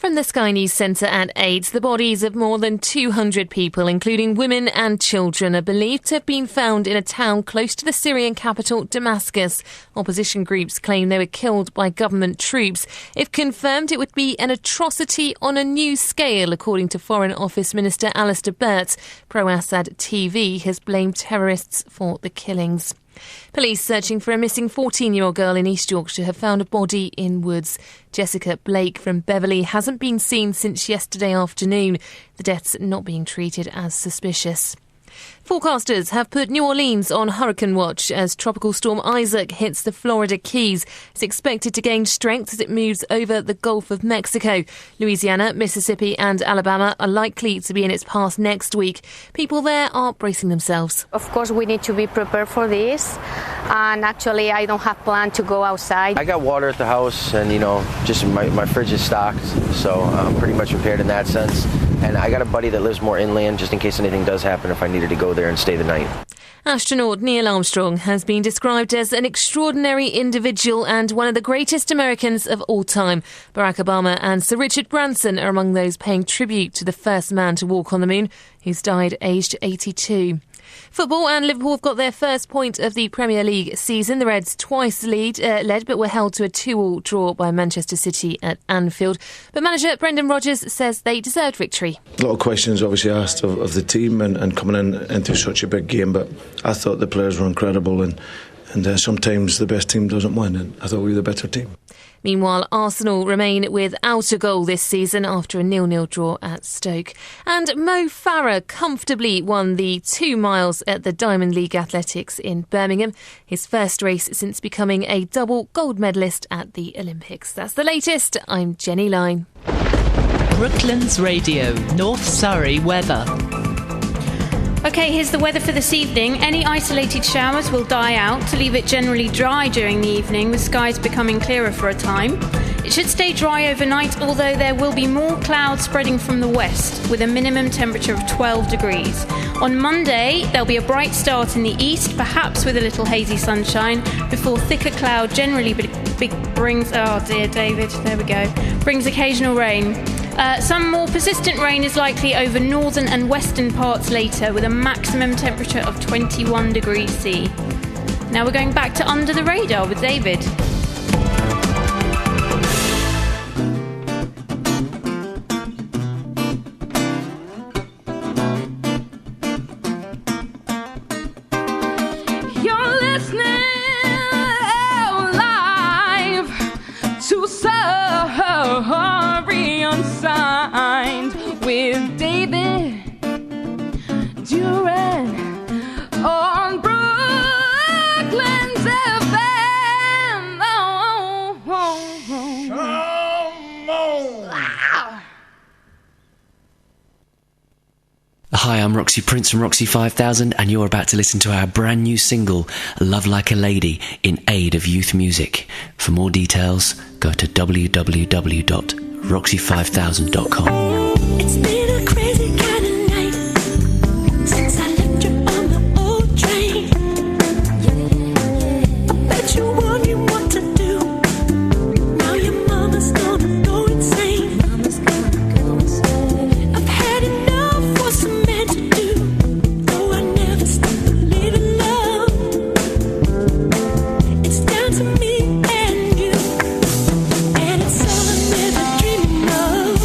From the Sky News Centre at 8, the bodies of more than 200 people, including women and children, are believed to have been found in a town close to the Syrian capital, Damascus. Opposition groups claim they were killed by government troops. If confirmed, it would be an atrocity on a new scale, according to Foreign Office Minister Alistair Burt. Pro-Assad TV has blamed terrorists for the killings. Police searching for a missing 14-year-old girl in East Yorkshire have found a body in woods. Jessica Blake from Beverley hasn't been seen since yesterday afternoon. The death's not being treated as suspicious. Forecasters have put New Orleans on hurricane watch as Tropical Storm Isaac hits the Florida Keys. It's expected to gain strength as it moves over the Gulf of Mexico. Louisiana, Mississippi and Alabama are likely to be in its path next week. People there are bracing themselves. Of course, we need to be prepared for this. And actually, I don't have planned to go outside. I got water at the house and, just my fridge is stocked. So I'm pretty much prepared in that sense. And I got a buddy that lives more inland just in case anything does happen if I needed to go there and stay the night. Astronaut Neil Armstrong has been described as an extraordinary individual and one of the greatest Americans of all time. Barack Obama and Sir Richard Branson are among those paying tribute to the first man to walk on the moon, who's died aged 82. Football, and Liverpool have got their first point of the Premier League season. The Reds twice led but were held to a 2-2 draw by Manchester City at Anfield. But manager Brendan Rodgers says they deserved victory. A lot of questions obviously asked of the team and coming into such a big game, but I thought the players were incredible and sometimes the best team doesn't win, and I thought we were the better team. Meanwhile, Arsenal remain without a goal this season after a 0-0 draw at Stoke. And Mo Farah comfortably won the 2 miles at the Diamond League Athletics in Birmingham, his first race since becoming a double gold medalist at the Olympics. That's the latest. I'm Jenny Lyne. Brooklands Radio, North Surrey weather. OK, here's the weather for this evening. Any isolated showers will die out to leave it generally dry during the evening, with skies becoming clearer for a time. It should stay dry overnight, although there will be more clouds spreading from the west, with a minimum temperature of 12 degrees. On Monday, there'll be a bright start in the east, perhaps with a little hazy sunshine, before thicker cloud generally brings... Oh dear, David, there we go. Brings occasional rain. Some more persistent rain is likely over northern and western parts later, with a maximum temperature of 21 degrees C. Now we're going back to Under the Radar with David. You're listening live to Surrey Unsigned with David Duran on Brooklands FM. Hi, I'm Roxy Prince from Roxy 5000, and you're about to listen to our brand new single, Love Like a Lady, in aid of youth music. For more details, go to www.roxy5000.com. It's been a crazy kind of night since I left you on the old train. Bet you're wondering what to do. Now your mama's gonna go insane. I've had enough for some men to do, though I never stopped believing love. It's down to me and you, and it's all I'm ever dreaming of.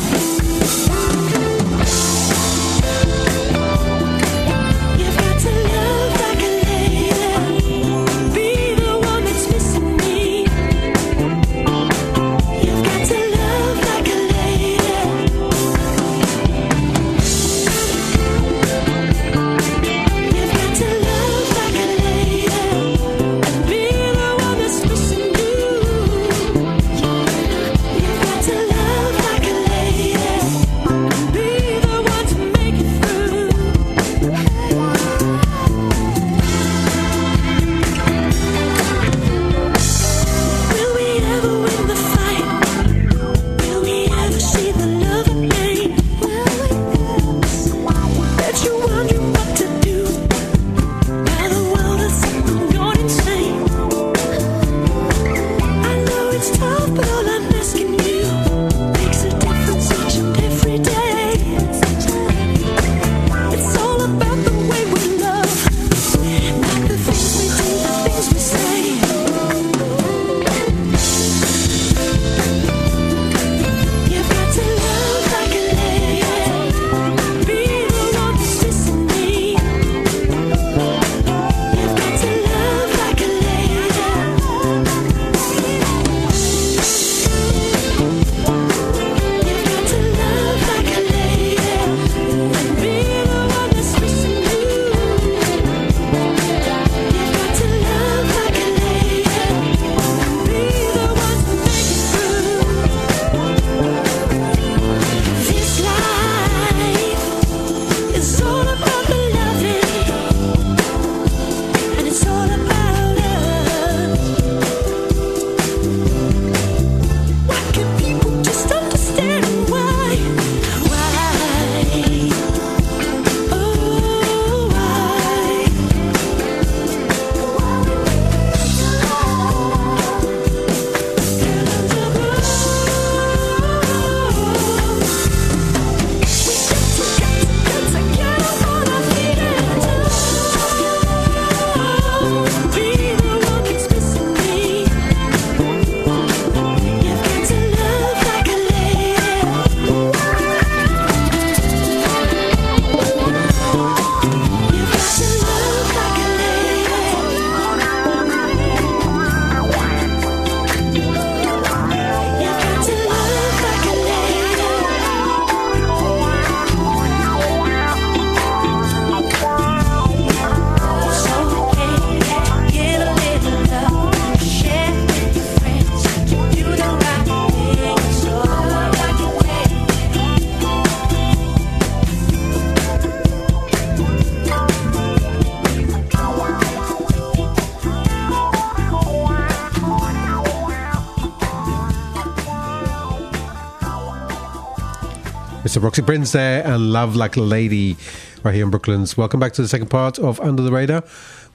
So Roxy Prince there and Love Like a Lady right here in Brooklands. Welcome back to the second part of Under the Radar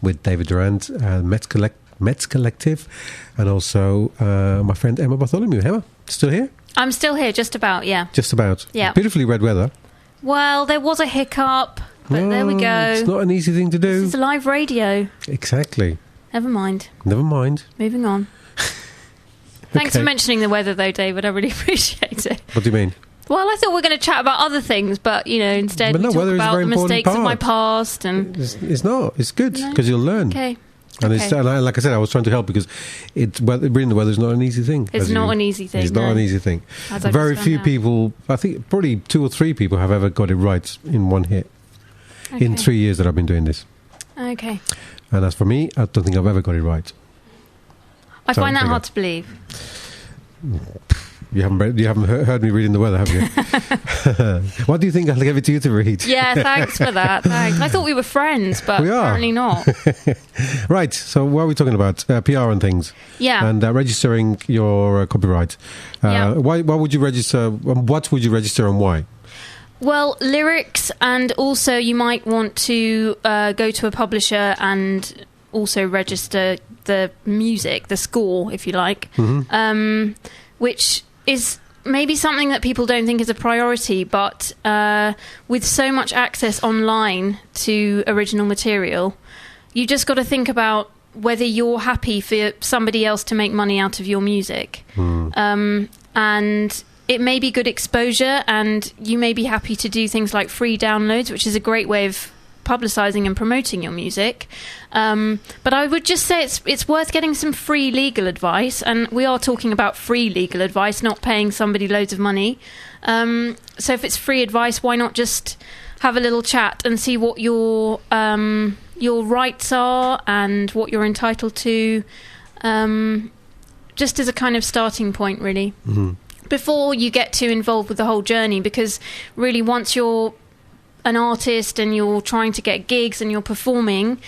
with David Durant and Mets Collective and also my friend Emma Bartholomew. Emma, still here? I'm still here, just about, yeah. Just about. Yeah. Beautifully red weather. Well, there was a hiccup, but there we go. It's not an easy thing to do. It's live radio. Exactly. Never mind. Moving on. Thanks for mentioning the weather, though, David. I really appreciate it. What do you mean? Well, I thought we were going to chat about other things, but, instead we talk about the mistakes of my past. And It's not. It's good, because you'll learn. Okay. And like I said, I was trying to help because reading the weather is not an easy thing. It's not an easy thing. It's not an easy thing. Very few people, I think probably 2 or 3 people have ever got it right in one hit in 3 years that I've been doing this. Okay. And as for me, I don't think I've ever got it right. I find that hard to believe. You haven't heard me reading the weather, have you? What do you think I'll give it to you to read? Yeah, thanks for that. Thanks. I thought we were friends, but apparently not. Right, so what are we talking about? PR and things. Yeah. And registering your copyright. Why would you register? What would you register and why? Well, lyrics, and also you might want to go to a publisher and also register the music, the score, if you like, which is maybe something that people don't think is a priority, but with so much access online to original material, you just got to think about whether you're happy for somebody else to make money out of your music. And it may be good exposure, and you may be happy to do things like free downloads, which is a great way of publicising and promoting your music. But I would just say it's worth getting some free legal advice, and we are talking about free legal advice, not paying somebody loads of money. So if it's free advice, why not just have a little chat and see what your rights are and what you're entitled to, just as a kind of starting point, really. Before you get too involved with the whole journey, because really once you're an artist and you're trying to get gigs and you're performing,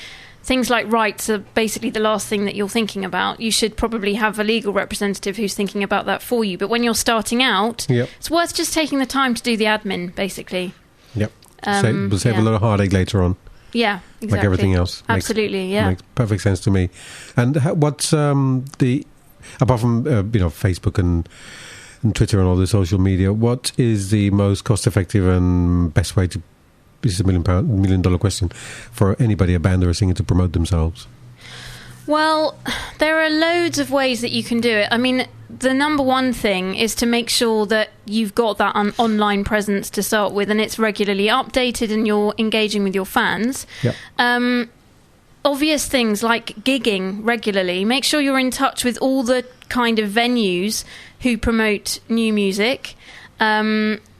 things like rights are basically the last thing that you're thinking about. You should probably have a legal representative who's thinking about that for you. But when you're starting out, it's worth just taking the time to do the admin, basically. Yep. We'll save a lot of heartache later on. Yeah, exactly. Like everything else. Absolutely, Makes perfect sense to me. And what's apart from Facebook and Twitter and all the social media, what is the most cost-effective and best way to, this is a $1 million question, for anybody, a band or a singer, to promote themselves? Well, there are loads of ways that you can do it. I mean, the number one thing is to make sure that you've got that online presence to start with, and it's regularly updated and you're engaging with your fans. Yep. Obvious things like gigging regularly. Make sure you're in touch with all the kind of venues who promote new music,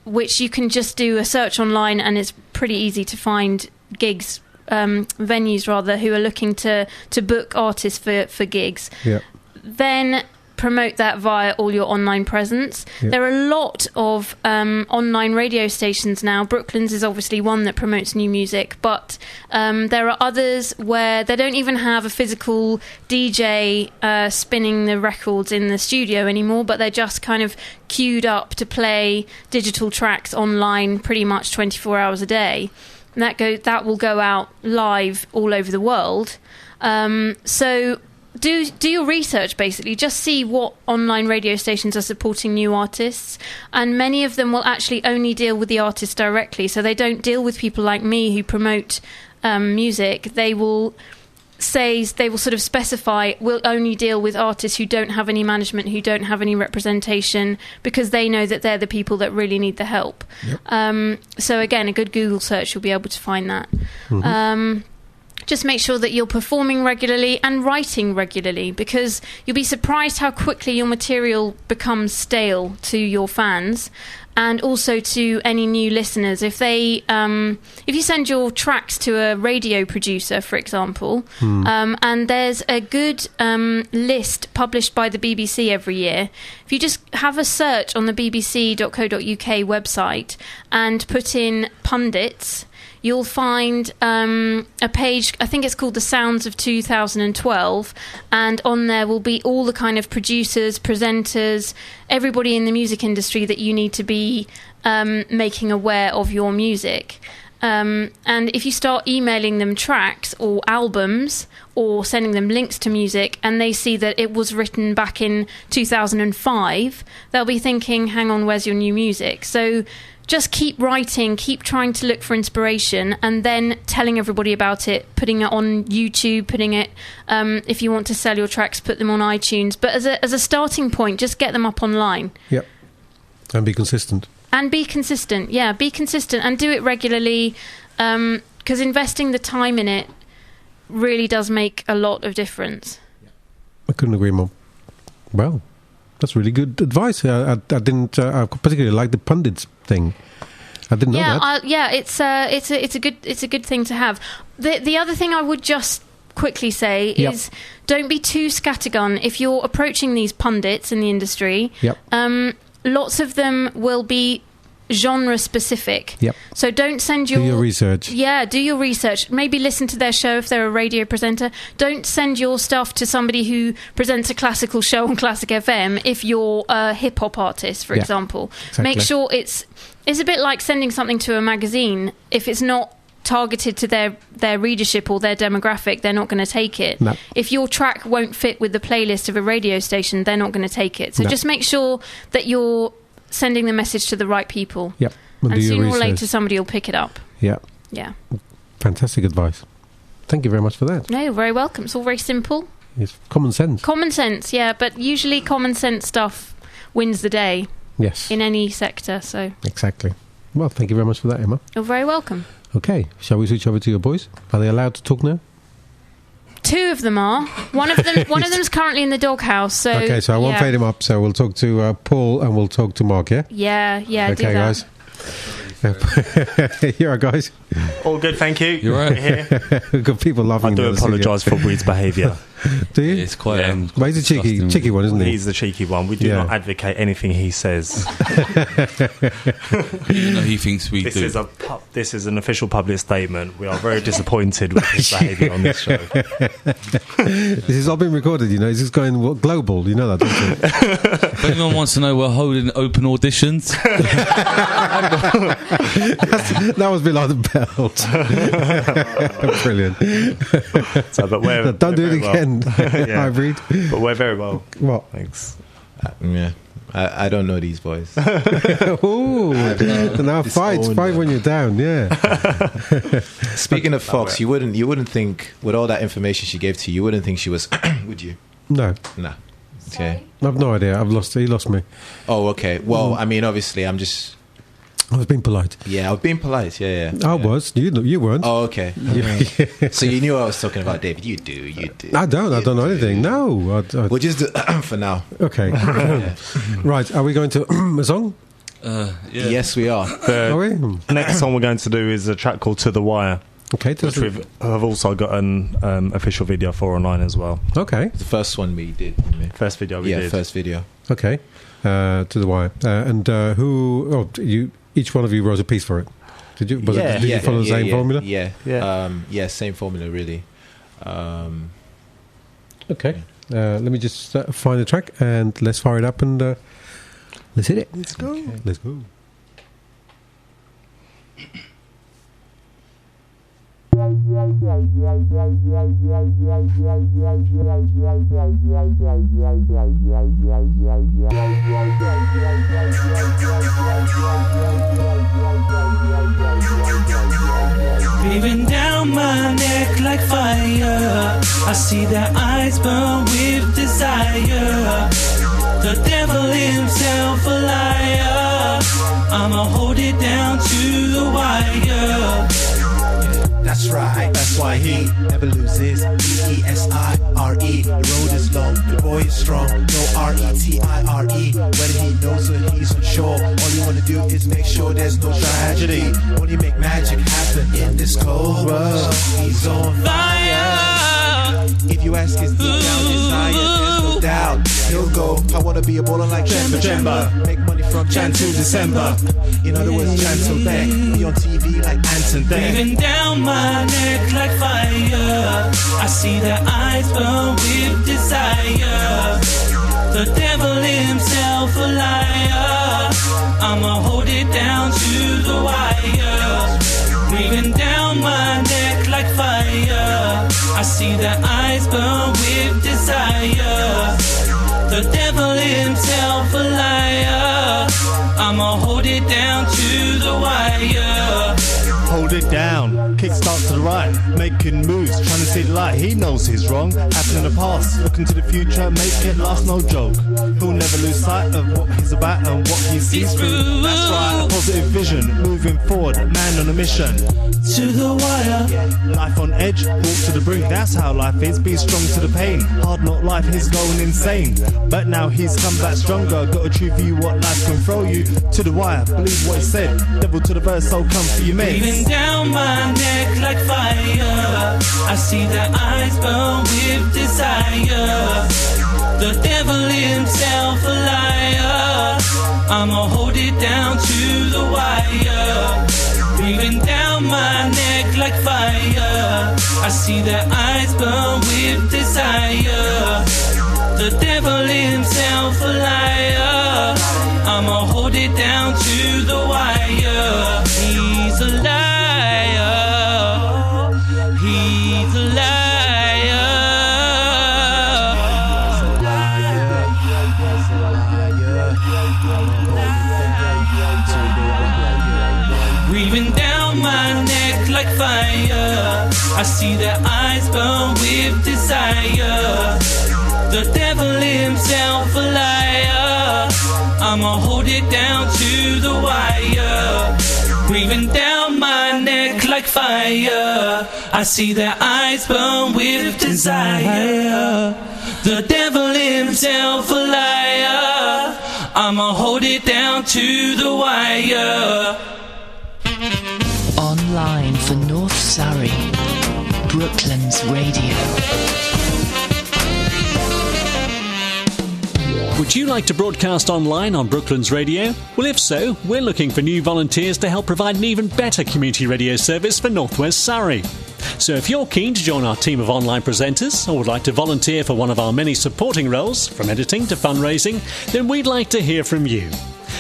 which you can just do a search online, and it's pretty easy to find gigs, venues rather, who are looking to book artists for gigs. Yep. Then promote that via all your online presence. Yep. There are a lot of online radio stations now. Brooklands is obviously one that promotes new music, but there are others where they don't even have a physical DJ spinning the records in the studio anymore, but they're just kind of queued up to play digital tracks online pretty much 24 hours a day. And that will go out live all over the world. So do your research, basically. Just see what online radio stations are supporting new artists, and many of them will actually only deal with the artist directly, so they don't deal with people like me who promote music. They will sort of specify, we'll only deal with artists who don't have any management, who don't have any representation, because they know that they're the people that really need the help. Yep. So again, a good Google search, you'll be able to find that. Just make sure that you're performing regularly and writing regularly, because you'll be surprised how quickly your material becomes stale to your fans and also to any new listeners. If you send your tracks to a radio producer, for example, and there's a good list published by the BBC every year, if you just have a search on the bbc.co.uk website and put in pundits, you'll find a page, I think it's called The Sounds of 2012, and on there will be all the kind of producers, presenters, everybody in the music industry that you need to be be making aware of your music. And if you start emailing them tracks or albums or sending them links to music and they see that it was written back in 2005, they'll be thinking, hang on, where's your new music? So just keep writing, keep trying to look for inspiration, and then telling everybody about it, putting it on YouTube, putting it, if you want to sell your tracks, put them on iTunes. But as a starting point, just get them up online. Yep. And be consistent. And be consistent, yeah, be consistent and do it regularly, because investing the time in it really does make a lot of difference. I couldn't agree more. Well, that's really good advice. I didn't I particularly like the pundits thing. I didn't know that. It's a good thing to have. The other thing I would just quickly say is don't be too scattergun. If you're approaching these pundits in the industry, lots of them will be genre specific. So don't send do your research. Yeah, do your research. Maybe listen to their show if they're a radio presenter. Don't send your stuff to somebody who presents a classical show on Classic FM if you're a hip hop artist, for example. Exactly. Make sure it's a bit like sending something to a magazine. If it's not targeted to their readership or their demographic, they're not going to take it. No. If your track won't fit with the playlist of a radio station, they're not going to take it. So just make sure that you're sending the message to the right people. Yep. And sooner or later somebody will pick it up. Yeah. Yeah. Fantastic advice. Thank you very much for that. No, you're very welcome. It's all very simple. It's common sense. Common sense, yeah, but usually common sense stuff wins the day. Yes. In any sector, so. Exactly. Well, thank you very much for that, Emma. You're very welcome. Okay, shall we switch over to your boys? Are they allowed to talk now? Two of them are. One of them's currently in the doghouse. So okay, so I won't fade him up. So we'll talk to Paul and we'll talk to Mark. Yeah. Yeah. Okay, do that. Guys. You alright, guys? All good, thank you. You're right. Here. We've got people laughing. I do apologise for Breed's behaviour. Do you? It's quite. Well, he's a cheeky one, isn't he? He's the cheeky one. We do not advocate anything he says. Even though he thinks we do. This is an official public statement. We are very disappointed with his behaviour on this show. This has all been recorded, you know. This is going global, you know that, don't you? If anyone wants to know, we're holding open auditions. That was below the belt. Brilliant. Don't do it again. Hybrid. But we're very well. What? Thanks. I don't know these boys. Ooh, now fight when you're down. Yeah. Speaking of Fox, you wouldn't think with all that information she gave to you wouldn't think she was. Would you? No. Nah. Okay. I've no idea. He lost me. Oh, okay. Well, I mean, obviously, I was being polite. Yeah, I was being polite. Yeah. I was. You weren't. Oh, okay. So you knew I was talking about David. You do. I don't know anything. No. We'll just do for now. Okay. Right. Are we going to a song? Yes, we are. Are we? Next song we're going to do is a track called "To the Wire." Okay. Which I've also got an official video for online as well. Okay. The first one we did. First video we did. Yeah, first video. Okay. To the Wire. And who? Oh, you. Each one of you wrote a piece for it. Did you? Did you follow the same formula? Yeah. Same formula, really. Okay. Let me just find the track and let's fire it up and let's hit it. Let's go. Okay. Let's go. Breathing down my neck like fire. I see their eyes burn with desire. The devil himself a liar. I'ma hold it down to the wire. That's right, that's why he never loses. E-E-S-I-R-E. The road is long, the boy is strong. No R-E-T-I-R-E. Whether he knows or he's unsure, all you wanna do is make sure there's no tragedy. Only make magic happen in this cold world. He's on fire. If you ask his deep down desire, there's no doubt he'll go. I wanna be a baller like Jemba. Make money from Jan to December. In other words, Jan till then. Be on TV like Anton then. Breathing down my neck like fire. I see their eyes burn with desire. The devil himself a liar. I'ma hold it down to the wire. Breathing down my neck like fire. I see their eyes burn with desire. The devil himself a liar. I'ma hold it down to the wire. Hold it down, kickstart to the right, making moves, trying to see the light. He knows he's wrong, happened in the past, looking to the future, make it last, no joke. He'll never lose sight of what he's about and what he sees through. That's right, a positive vision, moving forward, man on a mission. To the wire, life on edge, walk to the brink, that's how life is, be strong to the pain. Hard knock life, he's going insane, but now he's come back stronger. Got a true view what life can throw you. To the wire, believe what he said, devil to the verse, so come for your mates. Breathing down my neck like fire. I see their eyes burn with desire. The devil himself a liar. I'ma hold it down to the wire. Breathing down my neck like fire. I see their eyes burn with desire. The devil himself a liar. I'ma hold it down to the wire. He's a liar. He's a liar. Breathing down my neck like fire. I see their eyes burn with desire. The devil himself a liar. I'ma hold it down to the wire. Breathing down my neck like fire. I see their eyes burn with desire. The devil himself a liar. I'ma hold it down to the wire. Online for North Surrey, Brooklands Radio. Would you like to broadcast online on Brooklands Radio? Well, if so, we're looking for new volunteers to help provide an even better community radio service for North West Surrey. So if you're keen to join our team of online presenters or would like to volunteer for one of our many supporting roles, from editing to fundraising, then we'd like to hear from you.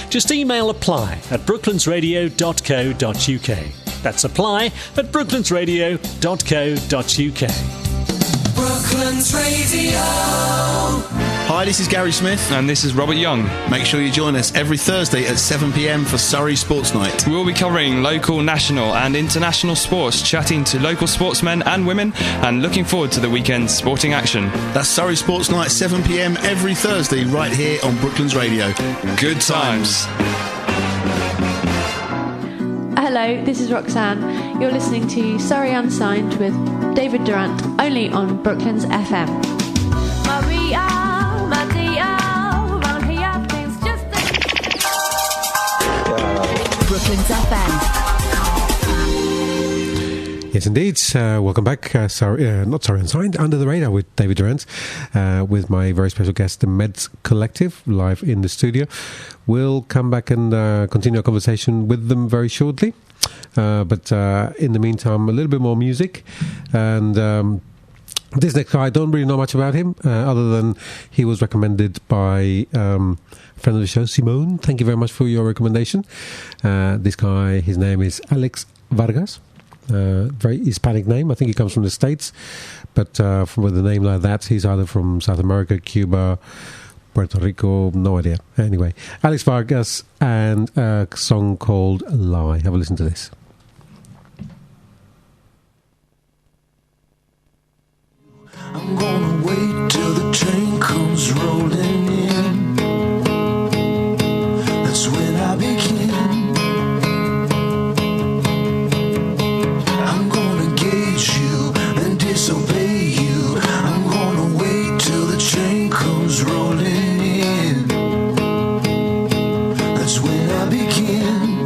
Just email apply@brooklandsradio.co.uk. That's apply@brooklandsradio.co.uk. Brooklands Radio. Hi, this is Gary Smith. And this is Robert Young. Make sure you join us every Thursday at 7 p.m. for Surrey Sports Night. We'll be covering local, national and international sports, chatting to local sportsmen and women, and looking forward to the weekend's sporting action. That's Surrey Sports Night, 7 p.m. every Thursday, right here on Brooklands Radio. Good times. Hello, this is Roxanne. You're listening to Surrey Unsigned with David Durant, only on Brooklands FM. Maria, my dear, around here things just Brooklands FM. Yes, indeed. Welcome back. Not Surrey Unsigned, Under the Radar with David Durant, with my very special guest, the Meds Collective, live in the studio. We'll come back and continue our conversation with them very shortly. But in the meantime, a little bit more music. And this next guy, I don't really know much about him, other than he was recommended by a friend of the show, Simone. Thank you very much for your recommendation. This guy, his name is Alex Vargas. Very Hispanic name. I think he comes from the States. But with a name like that, he's either from South America, Cuba, Puerto Rico, no idea. Anyway, Alex Vargas and a song called Lie. Have a listen to this. I'm gonna wait till the train comes rolling in. That's when I begin. I'm gonna gauge you and disobey you. I'm gonna wait till the train comes rolling in. That's when I begin.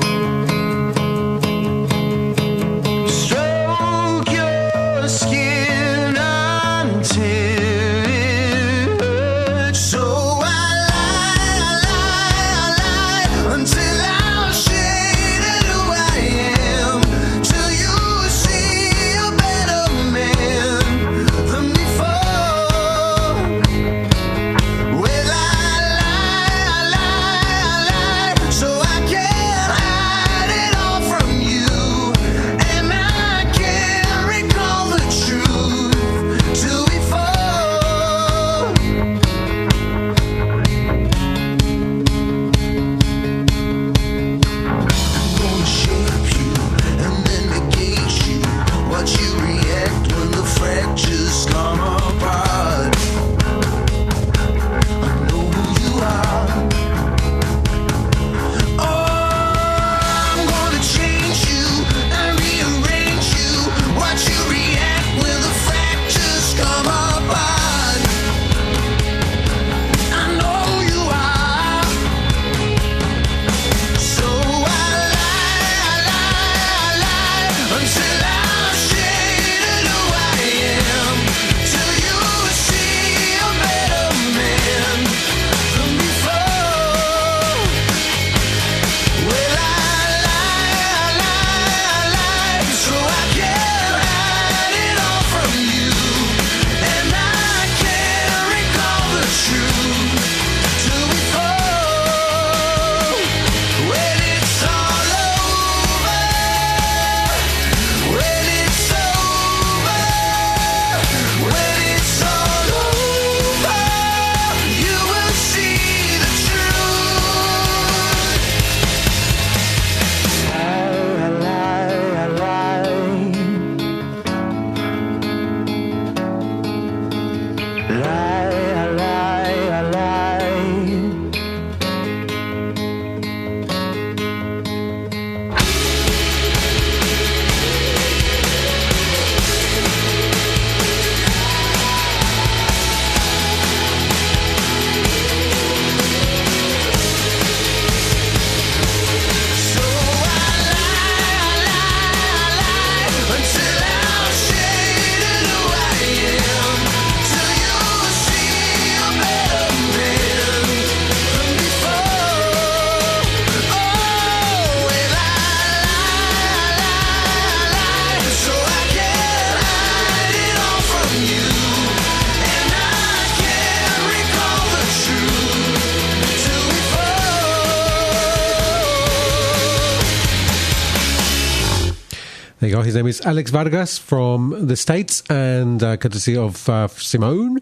There you go. His name is Alex Vargas from the States, and courtesy of Simone.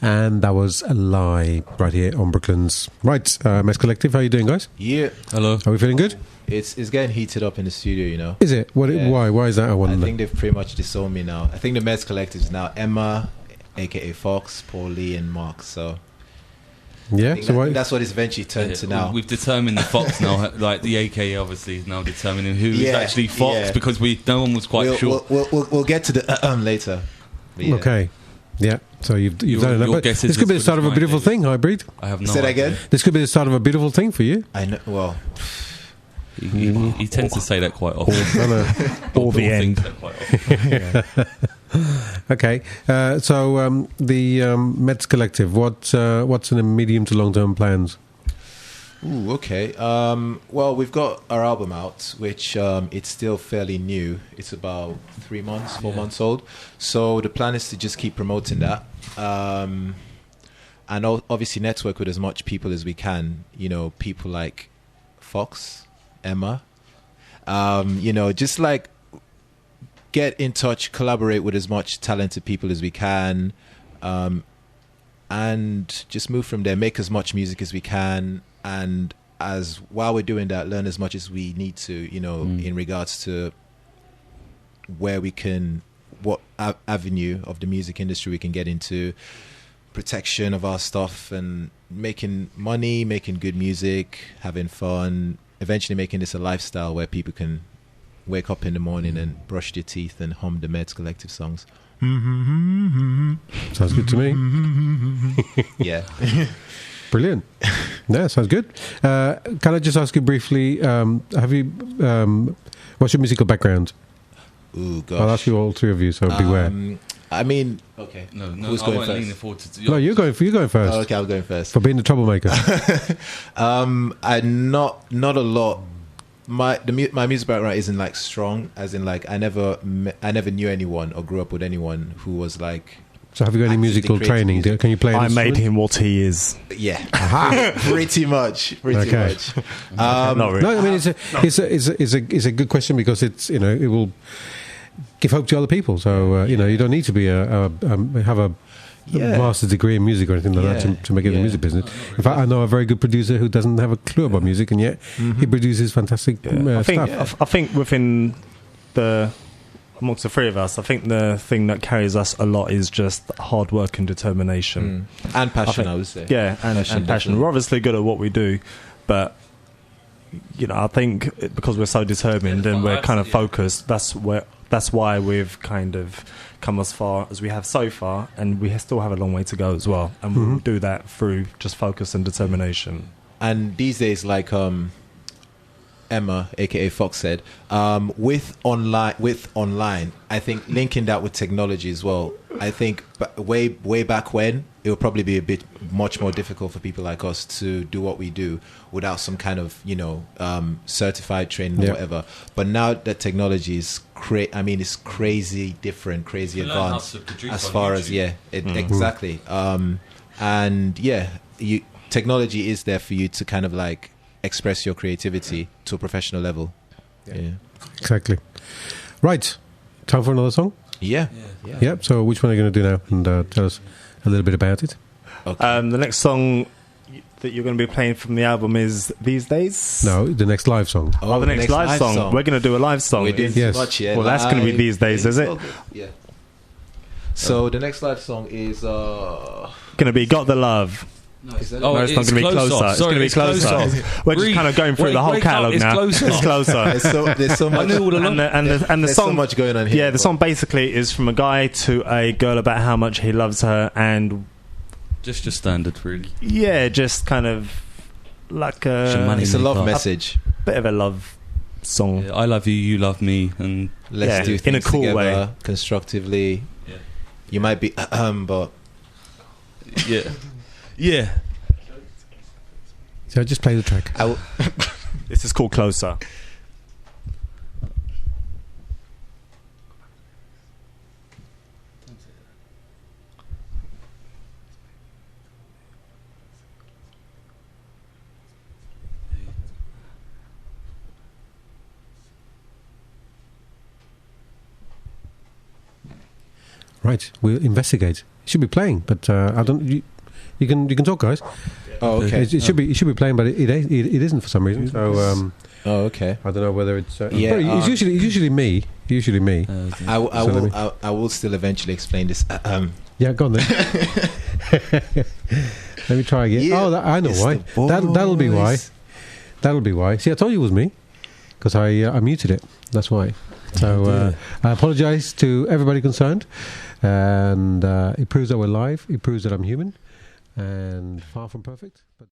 And that was a lie right here on Brooklands. Right, Mess Collective, how are you doing, guys? Yeah. Hello. Are we feeling good? It's getting heated up in the studio, you know. Is it? Why? Why is that? I think they've pretty much disowned me now. I think the Meds Collective is now Emma, aka Fox, Paul Lee, and Mark. So yeah, I think that's what it's eventually turned to now. We've determined the Fox now. Like the AKA obviously is now determining who is actually Fox because no one was quite sure. We'll get to the later. Yeah. Okay. Yeah. So you've done it. This could be the start of a beautiful thing, Hybrid. I have no Say that idea. again. This could be the start of a beautiful thing for you. I know. Well. He tends to say that quite often. Or the end. Okay, so the Mets Collective, what's in the medium to long term plans? Ooh, okay. Well, we've got our album out, which it's still fairly new. It's about 4 months old. So the plan is to just keep promoting that, and obviously network with as much people as we can. You know, people like Fox, Emma. You know, just like get in touch, collaborate with as much talented people as we can, and just move from there. Make as much music as we can, and while we're doing that, learn as much as we need to. You know, in regards to where we can, what avenue of the music industry we can get into, protection of our stuff, and making money, making good music, having fun. Eventually making this a lifestyle where people can wake up in the morning and brush their teeth and hum the Meds Collective songs. Sounds good to me. Yeah. Brilliant. Yeah, sounds good. Can I just ask you briefly, have you what's your musical background? Ooh, gosh. I'll ask you all three of you, so beware. I mean, okay. No, who's I going won't first? lean forward to No, you're going first. Oh, okay, I'm going first. For being the troublemaker. I not a lot. My music background isn't like strong, as in like I never knew anyone or grew up with anyone who was like. So have you got any musical training? Can you play? I made him what he is. Yeah, pretty much. Okay. Not really. No, I mean it's a good question because it's it will give hope to other people. So you don't need to be have a master's degree in music or anything like that to make it in the music business. In fact, I know a very good producer who doesn't have a clue about music, and yet he produces fantastic stuff. I think within amongst the three of us, I think the thing that carries us a lot is just hard work and determination. And passion, I would say. Yeah, and passion. We're obviously good at what we do, but I think because we're so determined and we're kind of focused, that's why we've kind of come as far as we have so far, and we still have a long way to go as well. And we'll do that through just focus and determination. And these days, like Emma, aka Fox, said, with online, I think linking that with technology as well. I think way back when, it would probably be a bit much more difficult for people like us to do what we do without some kind of certified training or whatever. But now that technology is it's crazy different, crazy advanced as far as exactly. Technology is there for you to kind of like express your creativity to a professional level. Yeah. Exactly. Right. Time for another song? Yeah. So which one are you going to do now? And tell us a little bit about it. Okay. The next song that you're going to be playing from the album is These Days? No, the next live song. Oh, the next live song. We're going to do a live song. We did much, yeah. Well, that's going to be These Days, is it? Yeah. So the next live song is going to be Got the Love. No, it's not going to be Closer. It's going to be Closer. We're just kind of going through the whole catalogue now. It's Closer. There's so much. And the there's song, so much going on here. Yeah, the song basically is from a guy to a girl about how much he loves her, and just your standard, really. Yeah, just kind of like it's a love message, bit of a love song. Yeah, I love you, you love me, and let's do things in a cool together, way, constructively. Yeah. You might be, but yeah. So just play the track. This is called Closer. Right, we'll investigate. It should be playing, but I don't. You can talk, guys. Oh, okay. It should be playing, but it isn't for some reason. So. Oh, okay. I don't know whether it's. Yeah, it's usually me. Usually me. I will still eventually explain this. Yeah, go on then. Let me try again. Yeah, I know why. That'll be why. That'll be why. See, I told you it was me because I muted it. That's why. So I apologise to everybody concerned, and it proves that we're live. It proves that I'm human and far from perfect. But